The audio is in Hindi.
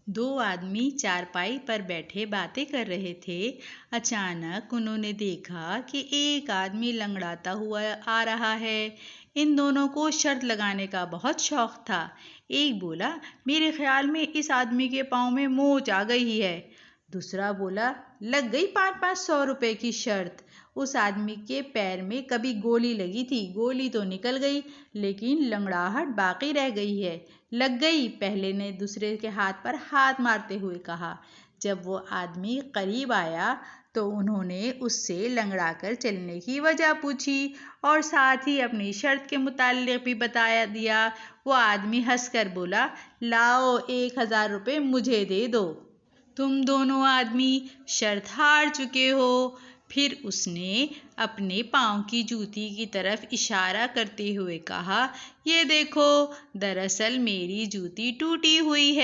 दो आदमी चारपाई पर बैठे बातें कर रहे थे। अचानक उन्होंने देखा कि एक आदमी लंगड़ाता हुआ आ रहा है। इन दोनों को शर्त लगाने का बहुत शौक था। एक बोला, मेरे ख्याल में इस आदमी के पाँव में मोच आ गई है। दूसरा बोला, लग गई 500 रुपए की शर्त। उस आदमी के पैर में कभी गोली लगी थी, गोली तो निकल गई लेकिन लंगड़ाहट बाकी रह गई है। लग गई, पहले ने दूसरे के हाथ पर हाथ मारते हुए कहा। जब वो आदमी करीब आया तो उन्होंने उससे लंगड़ाकर चलने की वजह पूछी और साथ ही अपनी शर्त के मुताल्लिक भी बताया दिया। वो आदमी हंसकर बोला, लाओ 1000 रुपये मुझे दे दो, तुम दोनों आदमी शर्त हार चुके हो। फिर उसने अपने पाँव की जूती की तरफ इशारा करते हुए कहा, ये देखो, दरअसल मेरी जूती टूटी हुई है।